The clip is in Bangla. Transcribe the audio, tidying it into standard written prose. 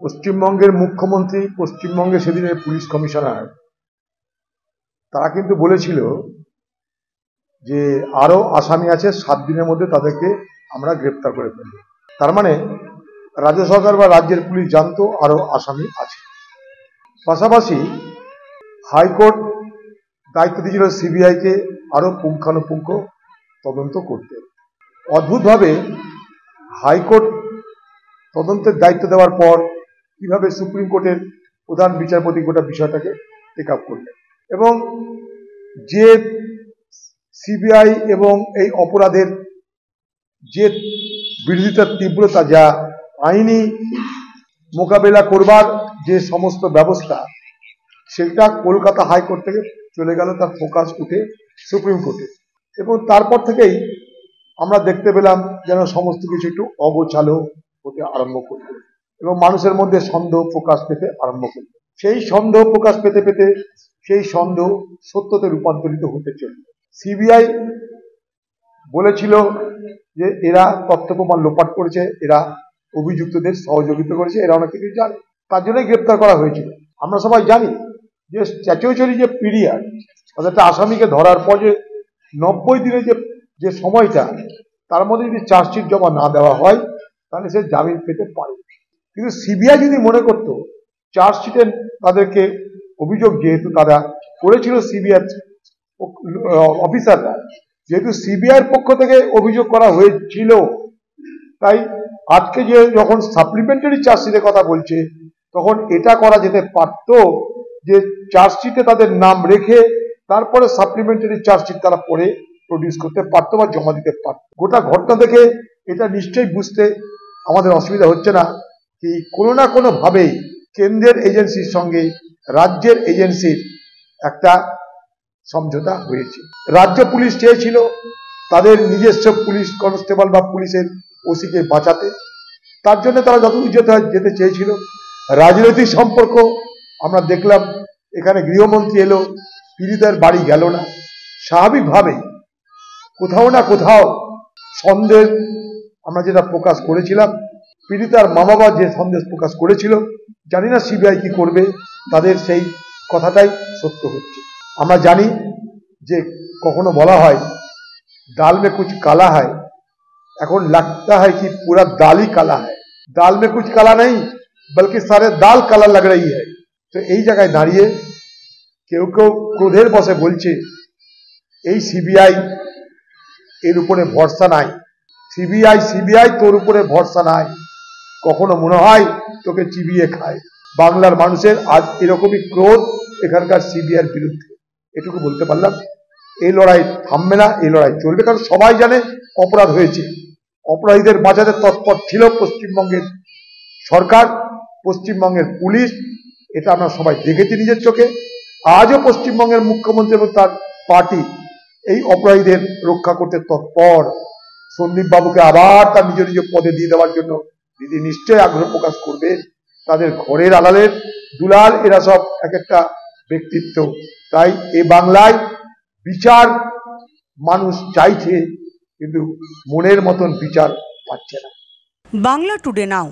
পশ্চিমবঙ্গের মুখ্যমন্ত্রী, পশ্চিমবঙ্গের সেদিনের পুলিশ কমিশনার, তারা কিন্তু বলেছিল যে আরো আসামি আছে, 7 দিনের মধ্যে তাদেরকে আমরা গ্রেপ্তার করে ফেলব। তার মানে রাজ্য সরকার বা রাজ্যের পুলিশ জানতো আরো আসামি আছে। পাশাপাশি হাইকোর্ট দায়িত্ব দিয়েছিল সিবিআই কে আরো পুঙ্খানুপুঙ্খ তদন্ত করতে। অদ্ভুতভাবে হাইকোর্ট তদন্তের দায়িত্ব দেওয়ার পর কিভাবে সুপ্রিম কোর্টের প্রধান বিচারপতি গোটা বিষয়টাকে টেক আপ করলেন, এবং যে সিবিআই এবং এই অপরাধের যে বিরোধিতার তীব্রতা, যা আইনি মোকাবেলা করবার যে সমস্ত ব্যবস্থা, সেটা কলকাতা হাইকোর্ট থেকে চলে গেল, তার ফোকাস উঠে সুপ্রিম কোর্টে। এবং তারপর থেকেই আমরা দেখতে পেলাম যেন সমস্ত কিছু একটু অগোছালো হতে আরম্ভ করল এবং মানুষের মধ্যে সন্দেহ প্রকাশ পেতে আরম্ভ করল। সেই সন্দেহ প্রকাশ পেতে পেতে সেই সন্দেহ সত্যতে রূপান্তরিত হতে চলল। সিবিআই বলেছিল যে এরা তথ্য প্রমাণ লোপাট করেছে, এরা অভিযুক্তদের সহযোগিতা করেছে, এরা অনেক কিছু জানে, তার জন্যই গ্রেপ্তার করা হয়েছিল। আমরা সবাই জানি যে স্ট্যাচুটরি যে পিরিয়ড, অর্থাৎ একটা আসামিকে ধরার পর যে 90 দিনের যে সময়টা, তার মধ্যে যদি চার্জশিট জমা না দেওয়া হয় তাহলে সে জামিন পেতে পারে। কিন্তু সিবিআই যদি মনে করতো চার্জশিটে তাদেরকে অভিযোগ, যেহেতু তারা করেছিল সিবিআই অফিসাররা, যেহেতু সিবিআই পক্ষ থেকে অভিযোগ করা হয়েছিল, তাই আজকে যে যখন সাপ্লিমেন্টারি চার্জশিটের কথা বলছে, তখন এটা করা যেতে পারত যে চার্জশিটে তাদের নাম রেখে তারপরে সাপ্লিমেন্টারি চার্জশিট তারা পরে প্রডিউস করতে পারতো বা জমা দিতে পারত। গোটা ঘটনা দেখে এটা নিশ্চয়ই বুঝতে আমাদের অসুবিধা হচ্ছে না কি কোনো না কোনো ভাবে কেন্দ্রের এজেন্সির সঙ্গে রাজ্যের এজেন্সির একটা সমঝোতা হয়েছে। রাজ্য পুলিশ চেয়েছিল তাদের নিজস্ব পুলিশ কনস্টেবল বা পুলিশের ওসিকে বাঁচাতে, তার জন্য তারা যতদূর যেতে চেয়েছিল। রাজনৈতিক সম্পর্ক আমরা দেখলাম, এখানে গৃহমন্ত্রী এলো, পীড়িতার বাড়ি গেল না, স্বাভাবিকভাবে কোথাও না কোথাও সন্দেহ আমরা যেটা প্রকাশ করেছিলাম, পীড়িতার মা বাবা যে সন্দেহ প্রকাশ করেছিল, জানি না সিবিআই কি করবে, তাদের সেই কথাটাই সত্য হচ্ছে। আমরা জানি যে কখনো বলা হয় दाल में कुछ काला है, এখন लगता है कि पूरा दाल ही काला है। दाल में कुछ काला नहीं बल्कि सारे दाल काला लग रही है। তো এই জায়গায় দাঁড়িয়ে কেউ কেউ ক্রোধের বশে বলছে এই সিবিআই এর উপরে ভরসা নাই, সিবিআই তোর উপরে ভরসা নাই, কখনো মনে হয় তোকে চিবিয়ে খায়। বাংলার মানুষের আজ এরকমই ক্রোধ এখানকার সিবিআইয়ের বিরুদ্ধে। এটুকু বলতে পারলাম। এই লড়াই থামবে না, এই লড়াই চলবে, কারণ সবাই জানে অপরাধ হয়েছে। অপরাধীদের বাঁচাতে তৎপর ছিল পশ্চিমবঙ্গের সরকার, পশ্চিমবঙ্গের পুলিশ, এটা আমরা সবাই দেখেছি নিজের চোখে। আজও পশ্চিমবঙ্গের মুখ্যমন্ত্রী এবং তার পার্টি এই অপরাধীদের রক্ষা করতে তৎপর। সন্দীপ বাবুকে আবার তার নিজ নিজ পদে দিয়ে দেওয়ার জন্য দিদি নিশ্চয়ই আগ্রহ প্রকাশ করবে। তাদের ঘরের আড়ালের দুলাল এরা সব এক একটা ব্যক্তিত্ব। তাই এ বাংলায় বিচার মানুষ চাইছে, কিন্তু মনের মতন বিচার পাচ্ছে না। বাংলা টুডে নাও।